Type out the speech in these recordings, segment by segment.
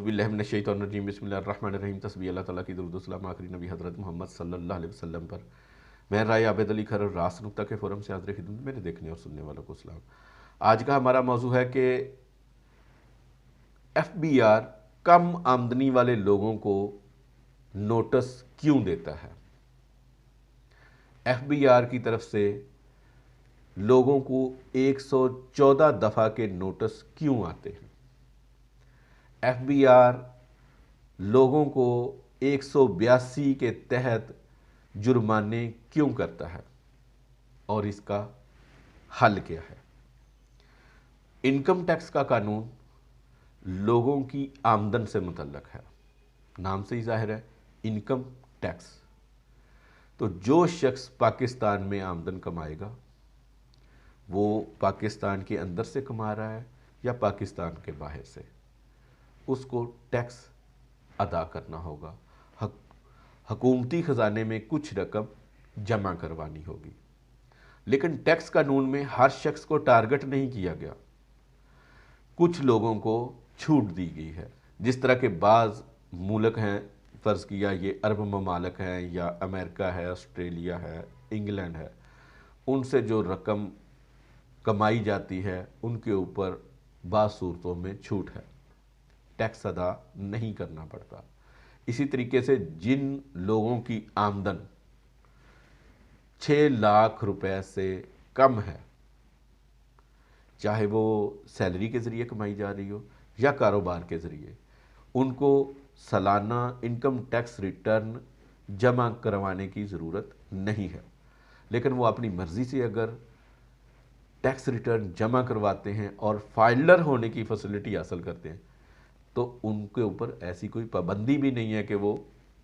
बिस्मिल्लाहिर्रहमानिर्रहीम बिस्मिल्लाहिर्रहमानिर्रहीम तस्बीह अल्लाह ताला की दुरूद व सलाम आखिरी नबी हज़रत मोहम्मद सल्लल्लाहु अलैहि वसल्लम पर। मैं राय आबिद अली खर और रास नुक्ता के फोरम से हाज़िर खिदमत मेरे देखने और सुनने वालों को सलाम। आज का हमारा मौजू है कि FBR कम आमदनी वाले लोगों को नोटिस क्यों देता है। FBR की तरफ से लोगों को 114 दफ़ा के नोटिस क्यों आते हैं। FBR लोगों को 182 के तहत जुर्माने क्यों करता है और इसका हल क्या है। इनकम टैक्स का कानून लोगों की आमदन से मुतल्लक है, नाम से ही जाहिर है इनकम टैक्स। तो जो शख्स पाकिस्तान में आमदन कमाएगा वो पाकिस्तान के अंदर से कमा रहा है या पाकिस्तान के बाहर से, उसको टैक्स अदा करना होगा। हुकूमती ख़जाने में कुछ रकम जमा करवानी होगी। लेकिन टैक्स कानून में हर शख्स को टारगेट नहीं किया गया, कुछ लोगों को छूट दी गई है। जिस तरह के बाज़ मुल्क हैं, फ़र्ज़ किया ये अरब ममालिक हैं या अमेरिका है, ऑस्ट्रेलिया है, इंग्लैंड है, उनसे जो रकम कमाई जाती है उनके ऊपर बाज़ सूरतों में छूट है, टैक्स अदा नहीं करना पड़ता। इसी तरीके से जिन लोगों की आमदन 6 लाख रुपए से कम है, चाहे वो सैलरी के ज़रिए कमाई जा रही हो या कारोबार के ज़रिए, उनको सालाना इनकम टैक्स रिटर्न जमा करवाने की ज़रूरत नहीं है। लेकिन वो अपनी मर्ज़ी से अगर टैक्स रिटर्न जमा करवाते हैं और फाइलर होने की फैसिलिटी हासिल करते हैं तो उनके ऊपर ऐसी कोई पाबंदी भी नहीं है कि वो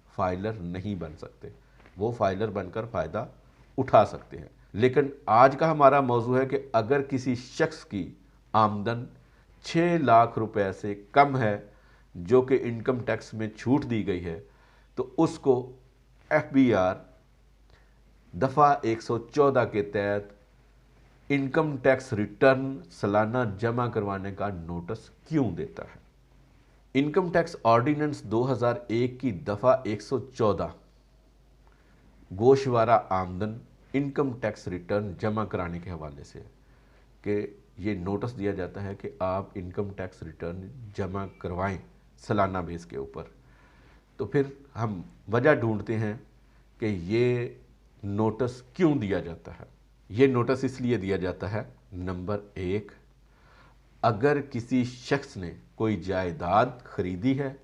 फाइलर नहीं बन सकते, वो फाइलर बनकर फ़ायदा उठा सकते हैं। लेकिन आज का हमारा मौजू है कि अगर किसी शख्स की आमदन 6 लाख रुपए से कम है जो कि इनकम टैक्स में छूट दी गई है, तो उसको FBR दफ़ा 114 के तहत इनकम टैक्स रिटर्न सालाना जमा करवाने का नोटिस क्यों देता है। इनकम टैक्स ऑर्डिनेंस 2001 की दफ़ा 114 गोशवारा आमदन इनकम टैक्स रिटर्न जमा कराने के हवाले से कि ये नोटिस दिया जाता है कि आप इनकम टैक्स रिटर्न जमा करवाएं सालाना बेस के ऊपर। तो फिर हम वजह ढूंढते हैं कि ये नोटिस क्यों दिया जाता है। ये नोटिस इसलिए दिया जाता है, नंबर 1, अगर किसी शख्स ने कोई जायदाद खरीदी है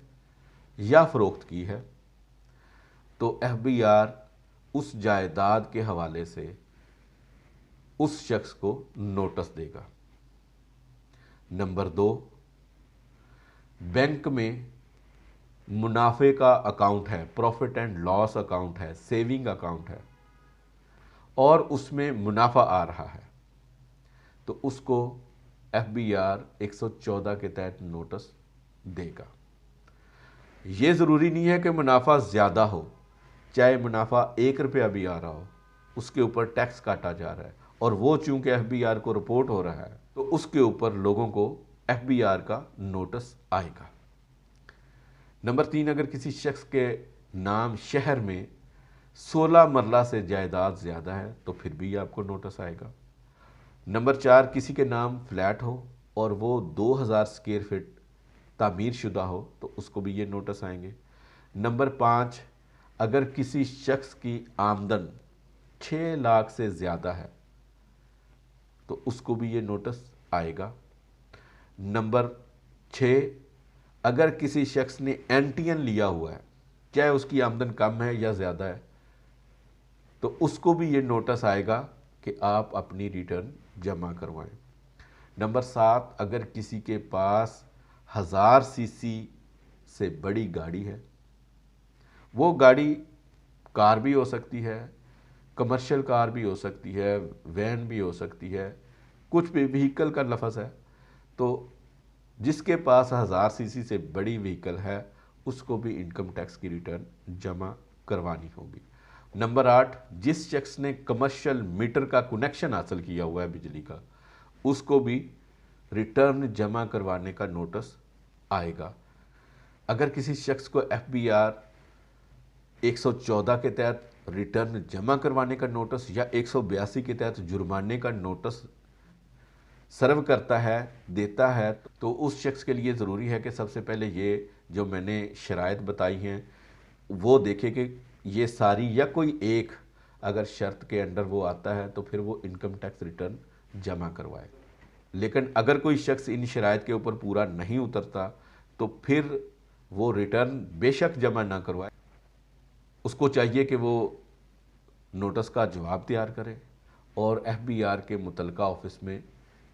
या फ़रोख्त की है तो FBR उस जायदाद के हवाले से उस शख्स को नोटिस देगा। नंबर 2, बैंक में मुनाफे का अकाउंट है, प्रॉफिट एंड लॉस अकाउंट है, सेविंग अकाउंट है और उसमें मुनाफा आ रहा है तो उसको FBR 114 के तहत नोटिस देगा। ये ज़रूरी नहीं है कि मुनाफा ज़्यादा हो, चाहे मुनाफा 1 रुपया भी आ रहा हो, उसके ऊपर टैक्स काटा जा रहा है और वो चूंकि FBR को रिपोर्ट हो रहा है तो उसके ऊपर लोगों को FBR का नोटिस आएगा। नंबर 3, अगर किसी शख्स के नाम शहर में 16 मरला से जायदाद ज़्यादा है तो फिर भी आपको नोटिस आएगा। नंबर 4, किसी के नाम फ्लैट हो और वो 2000 स्क्वायर फीट तामीर शुदा हो तो उसको भी ये नोटिस आएंगे। नंबर 5, अगर किसी शख्स की आमदन 6 लाख से ज़्यादा है तो उसको भी ये नोटिस आएगा। नंबर 6, अगर किसी शख्स ने NTN लिया हुआ है, चाहे उसकी आमदन कम है या ज़्यादा है, तो उसको भी ये नोटिस आएगा कि आप अपनी रिटर्न जमा करवाएं। नंबर 7, अगर किसी के पास 1000 सीसी से बड़ी गाड़ी है, वो गाड़ी कार भी हो सकती है, कमर्शियल कार भी हो सकती है, वैन भी हो सकती है, कुछ भी व्हीकल का लफ्ज़ है, तो जिसके पास 1000 सीसी से बड़ी व्हीकल है उसको भी इनकम टैक्स की रिटर्न जमा करवानी होगी। नंबर 8, जिस शख्स ने कमर्शियल मीटर का कनेक्शन हासिल किया हुआ है बिजली का, उसको भी रिटर्न जमा करवाने का नोटिस आएगा। अगर किसी शख्स को FBR 114 के तहत रिटर्न जमा करवाने का नोटिस या 182 के तहत जुर्माने का नोटिस सर्व करता है, देता है, तो उस शख्स के लिए ज़रूरी है कि सबसे पहले ये जो मैंने शराइत बताई हैं वो देखे कि ये सारी या कोई एक अगर शर्त के अंडर वो आता है तो फिर वो इनकम टैक्स रिटर्न जमा करवाए। लेकिन अगर कोई शख्स इन शराइत के ऊपर पूरा नहीं उतरता तो फिर वो रिटर्न बेशक जमा ना करवाए, उसको चाहिए कि वो नोटिस का जवाब तैयार करे और FBR के मुतलका ऑफिस में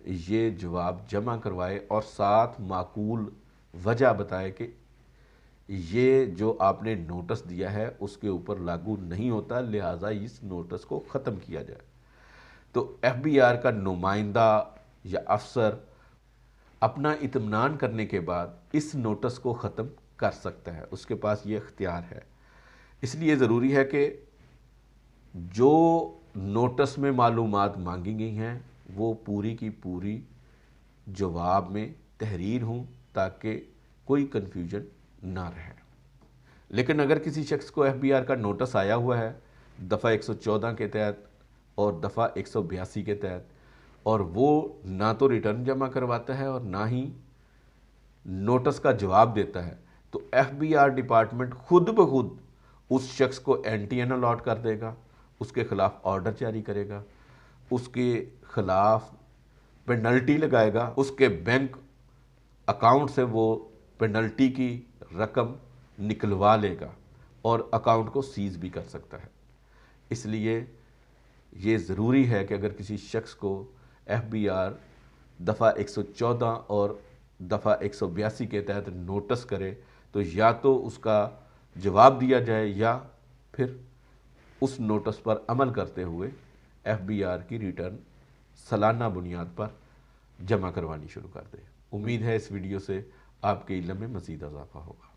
ये जवाब जमा करवाए और साथ माकूल वजह बताए कि ये जो आपने नोटिस दिया है उसके ऊपर लागू नहीं होता, लिहाजा इस नोटिस को ख़त्म किया जाए। तो FBR का नुमाइंदा या अफसर अपना इत्मीनान करने के बाद इस नोटिस को ख़त्म कर सकता है, उसके पास ये इख्तियार है। इसलिए ज़रूरी है कि जो नोटिस में मालूमात मांगी गई हैं वो पूरी की पूरी जवाब में तहरीर हों ताकि कोई कन्फ्यूजन ना रहे। लेकिन अगर किसी शख्स को FBR का नोटिस आया हुआ है दफ़ा 114 के तहत और दफ़ा 182 के तहत और वो ना तो रिटर्न जमा करवाता है और ना ही नोटिस का जवाब देता है, तो FBR डिपार्टमेंट खुद ब खुद उस शख्स को NTN अलॉट कर देगा, उसके ख़िलाफ़ ऑर्डर जारी करेगा, उसके ख़िलाफ़ पेनल्टी लगाएगा, उसके बैंक अकाउंट से वो पेनल्टी की रकम निकलवा लेगा और अकाउंट को सीज़ भी कर सकता है। इसलिए ये ज़रूरी है कि अगर किसी शख्स को FBR दफ़ा 114 और दफ़ा 182 के तहत नोटिस करे तो या तो उसका जवाब दिया जाए या फिर उस नोटिस पर अमल करते हुए FBR की रिटर्न सालाना बुनियाद पर जमा करवानी शुरू कर दें। उम्मीद है इस वीडियो से आपके इल्म में मज़ीद इजाफा होगा।